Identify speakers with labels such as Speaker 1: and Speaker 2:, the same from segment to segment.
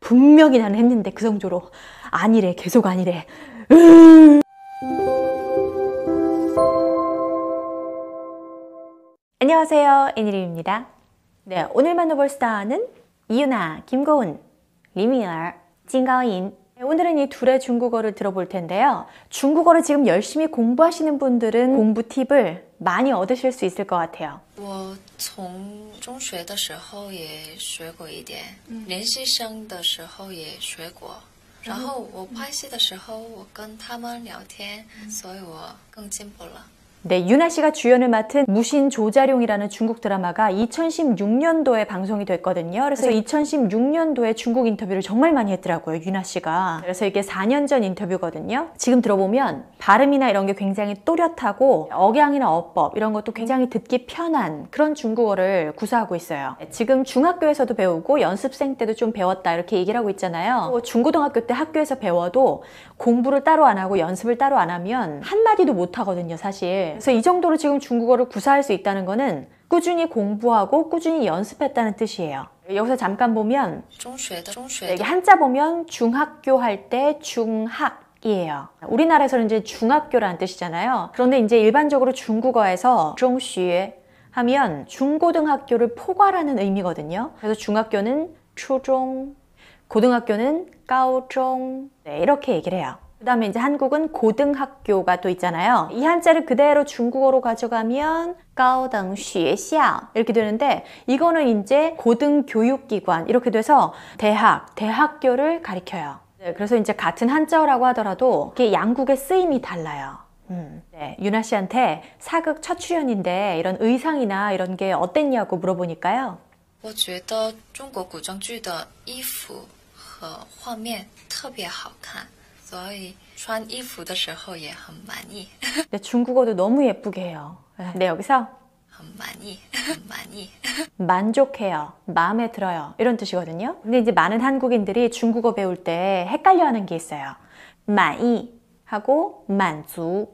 Speaker 1: 분명히 나는 했는데 그 성조로 아니래, 계속 아니래. 안녕하세요, 애니림입니다. 네, 오늘 만나볼 스타는 이유나, 김고은, 리밍얼, 징가인. 오늘은 이 둘의 중국어를 들어볼 텐데요. 중국어를 지금 열심히 공부하시는 분들은 공부 팁을 많이 얻으실 수 있을 것 같아요.
Speaker 2: 我从中学的时候也学过一点，练习生的时候也学过。然后我拍戏的时候，我跟他们聊天，所以我更进步了。
Speaker 1: 네, 유나 씨가 주연을 맡은 무신조자룡이라는 중국 드라마가 2016년도에 방송이 됐거든요. 그래서 2016년도에 중국 인터뷰를 정말 많이 했더라고요, 유나 씨가. 그래서 이게 4년 전 인터뷰거든요. 지금 들어보면 발음이나 이런 게 굉장히 또렷하고 억양이나 어법 이런 것도 굉장히 듣기 편한 그런 중국어를 구사하고 있어요. 지금 중학교에서도 배우고 연습생 때도 좀 배웠다 이렇게 얘기를 하고 있잖아요. 중고등학교 때 학교에서 배워도 공부를 따로 안 하고 연습을 따로 안 하면 한마디도 못 하거든요, 사실. 그래서 이 정도로 지금 중국어를 구사할 수 있다는 거는 꾸준히 공부하고 꾸준히 연습했다는 뜻이에요. 여기서 잠깐 보면 여기 한자 보면 중학교 할 때 중학이에요. 우리나라에서는 이제 중학교라는 뜻이잖아요. 그런데 이제 일반적으로 중국어에서 중学하면 중고등학교를 포괄하는 의미거든요. 그래서 중학교는 초중, 고등학교는 가오중, 네, 이렇게 얘기를 해요. 그 다음에 이제 한국은 고등학교가 또 있잖아요. 이 한자를 그대로 중국어로 가져가면 가오등学校 이렇게 되는데 이거는 이제 고등교육기관 이렇게 돼서 대학교를 가리켜요. 네, 그래서 이제 같은 한자어라고 하더라도 이게 양국의 쓰임이 달라요. 네, 유나 씨한테 사극 첫 출연인데 이런 의상이나 이런 게 어땠냐고 물어보니까요.
Speaker 2: 我觉得中国古装剧的衣服和画面特别好看。 所以穿衣服的时候也很满意。
Speaker 1: 네, 중국어도 너무 예쁘게 해요. 네, 여기서
Speaker 2: 很满意，很满意。
Speaker 1: 만족해요, 마음에 들어요 이런 뜻이거든요. 근데 이제 많은 한국인들이 중국어 배울 때 헷갈려하는 게 있어요. 满意 하고 满足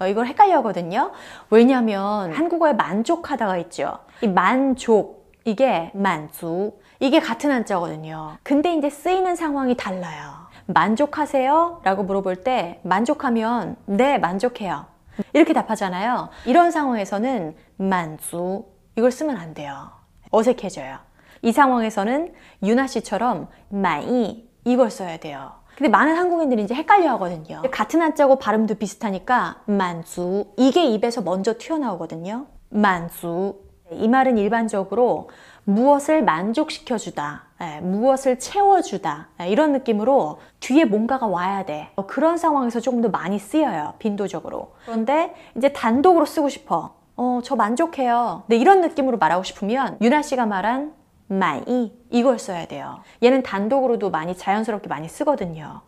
Speaker 1: 이걸 헷갈려 하거든요. 왜냐하면 한국어에 만족하다가 있죠. 이 만족 이게 满足 이게 같은 한자거든요. 근데 이제 쓰이는 상황이 달라요. 만족하세요? 라고 물어볼 때 만족하면 네, 만족해요. 이렇게 답하잖아요. 이런 상황에서는 만주 이걸 쓰면 안 돼요. 어색해져요. 이 상황에서는 유나 씨처럼 만이 이걸 써야 돼요. 근데 많은 한국인들이 이제 헷갈려 하거든요. 같은 한자고 발음도 비슷하니까 만주 이게 입에서 먼저 튀어나오거든요. 만주 이 말은 일반적으로 무엇을 만족시켜주다, 무엇을 채워주다 이런 느낌으로 뒤에 뭔가가 와야 돼. 그런 상황에서 조금 더 많이 쓰여요, 빈도적으로. 그런데 이제 단독으로 쓰고 싶어. 저 만족해요. 근데 이런 느낌으로 말하고 싶으면 유나 씨가 말한 만이 이걸 써야 돼요. 얘는 단독으로도 많이 자연스럽게 많이 쓰거든요.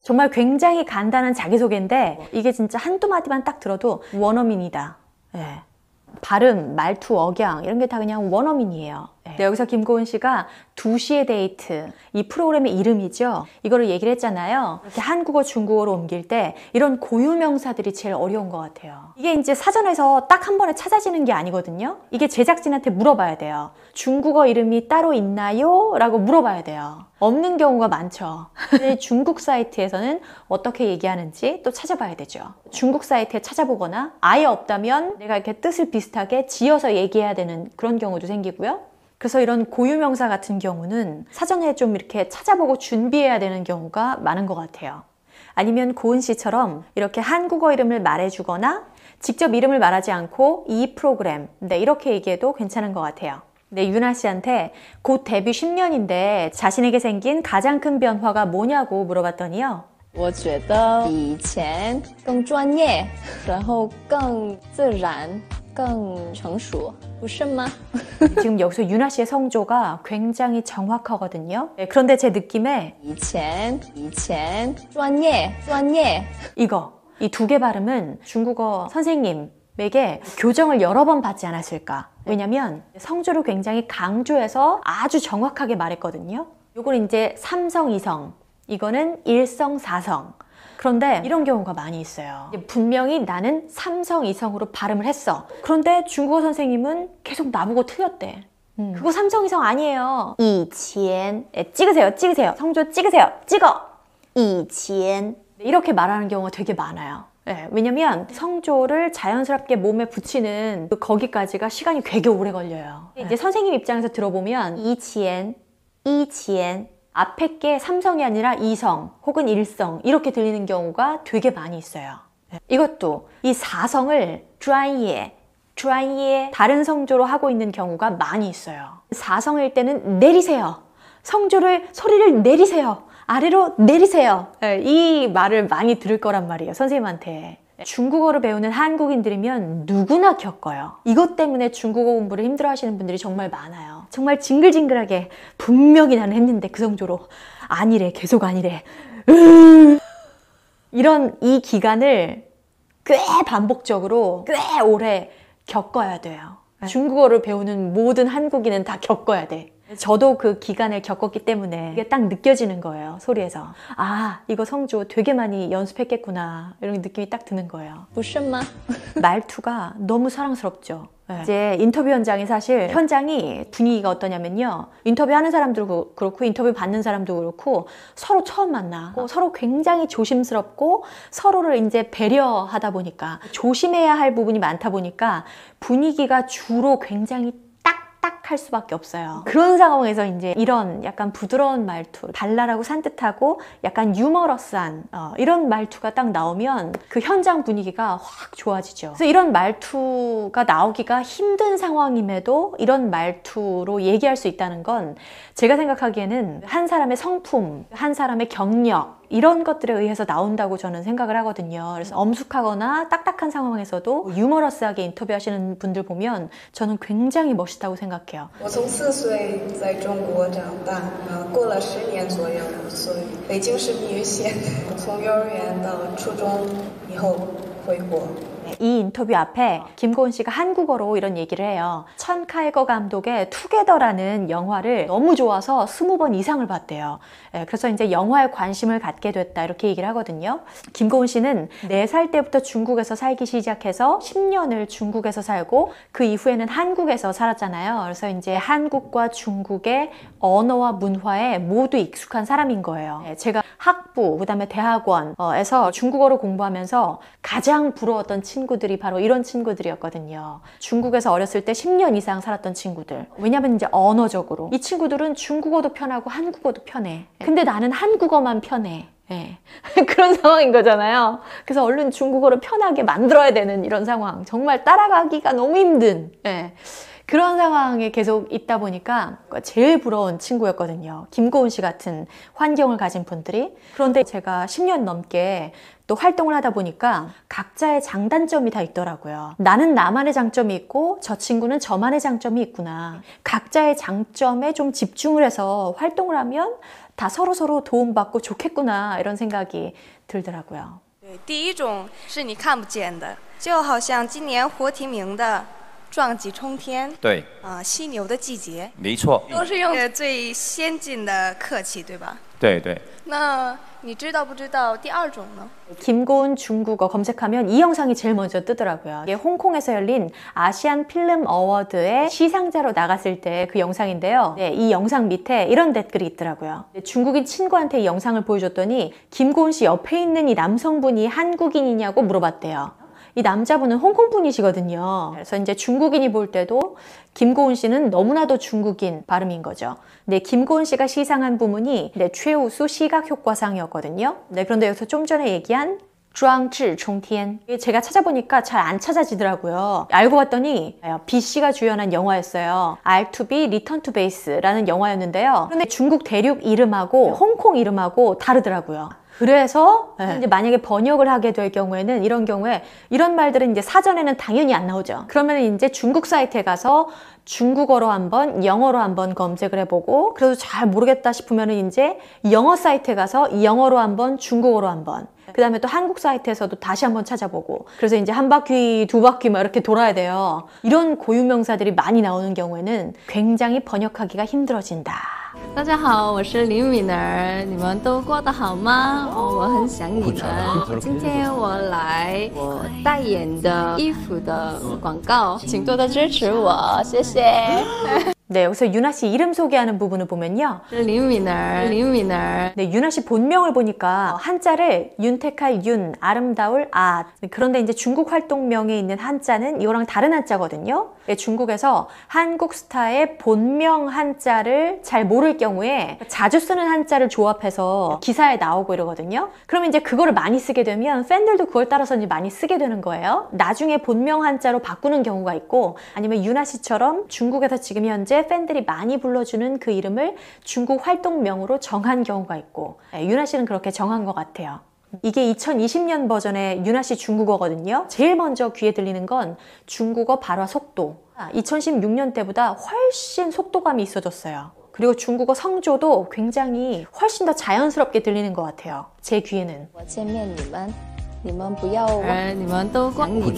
Speaker 1: 정말 굉장히 간단한 자기소개인데 이게 진짜 한두 마디만 딱 들어도 원어민이다. 네. 발음, 말투, 억양 이런 게 다 그냥 원어민이에요. 네, 여기서 김고은 씨가 2시의 데이트 이 프로그램의 이름이죠. 이거를 얘기를 했잖아요. 이렇게 한국어, 중국어로 옮길 때 이런 고유명사들이 제일 어려운 것 같아요. 이게 이제 사전에서 딱 한 번에 찾아지는 게 아니거든요. 이게 제작진한테 물어봐야 돼요. 중국어 이름이 따로 있나요? 라고 물어봐야 돼요. 없는 경우가 많죠. 중국 사이트에서는 어떻게 얘기하는지 또 찾아봐야 되죠. 중국 사이트에 찾아보거나 아예 없다면 내가 이렇게 뜻을 비슷하게 지어서 얘기해야 되는 그런 경우도 생기고요. 그래서 이런 고유명사 같은 경우는 사전에 좀 이렇게 찾아보고 준비해야 되는 경우가 많은 것 같아요. 아니면 고은 씨처럼 이렇게 한국어 이름을 말해주거나 직접 이름을 말하지 않고 이 프로그램 이렇게 얘기해도 괜찮은 것 같아요. 네, 유나 씨한테 곧 데뷔 10년인데 자신에게 생긴 가장 큰 변화가 뭐냐고 물어봤더니요.
Speaker 3: 我觉得比以前更专业，然后更自然，更成熟，不是吗？
Speaker 1: 지금 여기서 유나 씨의 성조가 굉장히 정확하거든요. 네, 그런데 제 느낌에
Speaker 3: 以前专业
Speaker 1: 이거 이 두 개 발음은 중국어 선생님에게 교정을 여러 번 받지 않았을까. 왜냐면 성조를 굉장히 강조해서 아주 정확하게 말했거든요. 요거는 이제 삼성, 이성, 이거는 일성, 사성. 그런데 이런 경우가 많이 있어요. 분명히 나는 삼성, 이성으로 발음을 했어. 그런데 중국어 선생님은 계속 나보고 틀렸대. 그거 삼성, 이성 아니에요. 以前 찍으세요, 찍으세요. 성조 찍으세요, 찍어. 以前 이렇게 말하는 경우가 되게 많아요. 네, 왜냐면 성조를 자연스럽게 몸에 붙이는 거기까지가 시간이 되게 오래 걸려요. 이제 선생님 입장에서 들어보면 以前 앞에 게 삼성이 아니라 이성 혹은 일성 이렇게 들리는 경우가 되게 많이 있어요. 이것도 이 사성을 专业 다른 성조로 하고 있는 경우가 많이 있어요. 사성일 때는 내리세요. 성조를 소리를 내리세요. 아래로 내리세요. 이 말을 많이 들을 거란 말이에요. 선생님한테. 중국어를 배우는 한국인들이면 누구나 겪어요. 이것 때문에 중국어 공부를 힘들어 하시는 분들이 정말 많아요. 정말 징글징글하게 분명히 나는 했는데 그 성조로 아니래, 계속 아니래. 이런 이 기간을 꽤 반복적으로 꽤 오래 겪어야 돼요. 중국어를 배우는 모든 한국인은 다 겪어야 돼. 저도 그 기간을 겪었기 때문에 이게 딱 느껴지는 거예요. 소리에서. 아, 이거 성조 되게 많이 연습했겠구나. 이런 느낌이 딱 드는 거예요.
Speaker 3: 不是吗？
Speaker 1: 말투가 너무 사랑스럽죠. 이제 인터뷰 현장이 사실 현장이 분위기가 어떠냐면요. 인터뷰하는 사람도 그렇고 인터뷰 받는 사람도 그렇고 서로 처음 만나. 서로 굉장히 조심스럽고 서로를 이제 배려하다 보니까 조심해야 할 부분이 많다 보니까 분위기가 주로 굉장히 딱딱할 수밖에 없어요. 그런 상황에서 이제 이런 약간 부드러운 말투, 발랄하고 산뜻하고 약간 유머러스한 이런 말투가 딱 나오면 그 현장 분위기가 확 좋아지죠. 그래서 이런 말투가 나오기가 힘든 상황임에도 이런 말투로 얘기할 수 있다는 건 제가 생각하기에는 한 사람의 성품, 한 사람의 경력 이런 것들에 의해서 나온다고 저는 생각을 하거든요. 그래서 엄숙하거나 딱딱한 상황에서도 유머러스하게 인터뷰하시는 분들 보면 저는 굉장히 멋있다고 생각해요.
Speaker 4: 我从4岁在中国长大，过了10年左右，所以北京市密云县，从幼儿园到初中以后回国。
Speaker 1: 이 인터뷰 앞에 김고은 씨가 한국어로 이런 얘기를 해요. 천 카이거 감독의 투게더라는 영화를 너무 좋아서 20번 이상을 봤대요. 그래서 이제 영화에 관심을 갖게 됐다 이렇게 얘기를 하거든요. 김고은 씨는 4살 때부터 중국에서 살기 시작해서 10년을 중국에서 살고 그 이후에는 한국에서 살았잖아요. 그래서 이제 한국과 중국의 언어와 문화에 모두 익숙한 사람인 거예요. 제가 학부, 그다음에 대학원에서 중국어를 공부하면서 가장 부러웠던 친구들이 바로 이런 친구들이었거든요. 중국에서 어렸을 때 10년 이상 살았던 친구들. 왜냐면 이제 언어적으로 이 친구들은 중국어도 편하고 한국어도 편해. 근데 나는 한국어만 편해. 그런 상황인 거잖아요. 그래서 얼른 중국어를 편하게 만들어야 되는 이런 상황. 정말 따라가기가 너무 힘든 그런 상황에 계속 있다 보니까 제일 부러운 친구였거든요. 김고은 씨 같은 환경을 가진 분들이. 그런데 제가 10년 넘게 또 활동을 하다 보니까 각자의 장단점이 다 있더라고요. 나는 나만의 장점이 있고 저 친구는 저만의 장점이 있구나. 각자의 장점에 좀 집중을 해서 활동을 하면 다 서로서로 도움받고 좋겠구나 이런 생각이 들더라고요.
Speaker 5: 对，第一种是你看不见的，就好像今年活提名的撞击冲天，
Speaker 6: 对，
Speaker 5: 犀牛的季节，
Speaker 6: 没错，
Speaker 5: 都是用最先进的客气，对吧？
Speaker 6: 对对。
Speaker 5: 那你知道不知道第二种呢？
Speaker 1: 김고은 중국어 검색하면 이 영상이 제일 먼저 뜨더라고요. 이게 홍콩에서 열린 아시안 필름 어워드의 시상자로 나갔을 때 그 영상인데요. 이 영상 밑에 이런 댓글이 있더라고요. 중국인 친구한테 이 영상을 보여줬더니 김고은 씨 옆에 있는 이 남성분이 한국인이냐고 물어봤대요. 이 남자분은 홍콩 분이시거든요. 그래서 이제 중국인이 볼 때도 김고은 씨는 너무나도 중국인 발음인 거죠. 네, 김고은 씨가 시상한 부문이 최우수 시각효과상이었거든요. 그런데 여기서 좀 전에 얘기한 壮志冲天 제가 찾아보니까 잘 안 찾아지더라고요. 알고 봤더니 B씨가 주연한 영화였어요. R2B Return to Base라는 영화였는데요. 그런데 중국 대륙 이름하고 홍콩 이름하고 다르더라고요. 그래서 이제 만약에 번역을 하게 될 경우에는 이런 경우에 이런 말들은 이제 사전에는 당연히 안 나오죠. 그러면 이제 중국 사이트에 가서 중국어로 한번 영어로 한번 검색을 해보고 그래도 잘 모르겠다 싶으면 이제 영어 사이트에 가서 영어로 한번 중국어로 한번 그 다음에 또 한국 사이트에서도 다시 한번 찾아보고 그래서 이제 한 바퀴 두 바퀴 막 이렇게 돌아야 돼요. 이런 고유명사들이 많이 나오는 경우에는 굉장히 번역하기가 힘들어진다.
Speaker 3: 大家好，我是林敏儿，你们都过得好吗？我很想你们。今天我来我代言的衣服的广告，请多多支持我，谢谢。
Speaker 1: 네, 여기서 유나 씨 이름 소개하는 부분을 보면요.
Speaker 3: 林敏儿，林敏儿。
Speaker 1: 네, 유나 씨 본명을 보니까 한자를 윤택할 윤, 아름다울 아. 그런데 이제 중국 활동명에 있는 한자는 이거랑 다른 한자거든요. 네, 중국에서 한국 스타의 본명 한자를 잘 모를 경우에 자주 쓰는 한자를 조합해서 기사에 나오고 이러거든요. 그러면 이제 그거를 많이 쓰게 되면 팬들도 그걸 따라서 이제 많이 쓰게 되는 거예요. 나중에 본명 한자로 바꾸는 경우가 있고, 아니면 유나 씨처럼 중국에서 지금 현재 팬들이 많이 불러주는 그 이름을 중국 활동명으로 정한 경우가 있고, 네, 유나 씨는 그렇게 정한 것 같아요. 이게 2020년 버전의 유나 씨 중국어거든요. 제일 먼저 귀에 들리는 건 중국어 발화 속도. 2016년 때보다 훨씬 속도감이 있어졌어요. 그리고 중국어 성조도 굉장히 훨씬 더 자연스럽게 들리는 것 같아요. 제 귀에는.
Speaker 3: 我见面你们，你们不要，你们都光你们。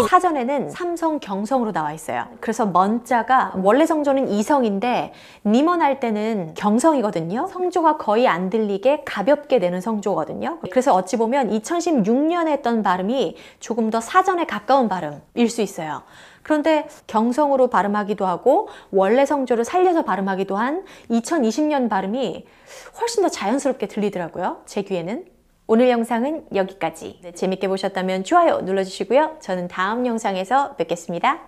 Speaker 1: 사전에는 삼성 경성으로 나와 있어요. 그래서 먼자가 원래 성조는 이성인데 니먼 할 때는 경성이거든요. 성조가 거의 안 들리게 가볍게 내는 성조거든요. 그래서 어찌 보면 2016년에 했던 발음이 조금 더 사전에 가까운 발음일 수 있어요. 그런데 경성으로 발음하기도 하고 원래 성조를 살려서 발음하기도 한 2020년 발음이 훨씬 더 자연스럽게 들리더라고요. 제 귀에는. 오늘 영상은 여기까지. 네, 재밌게 보셨다면 좋아요 눌러주시고요. 저는 다음 영상에서 뵙겠습니다.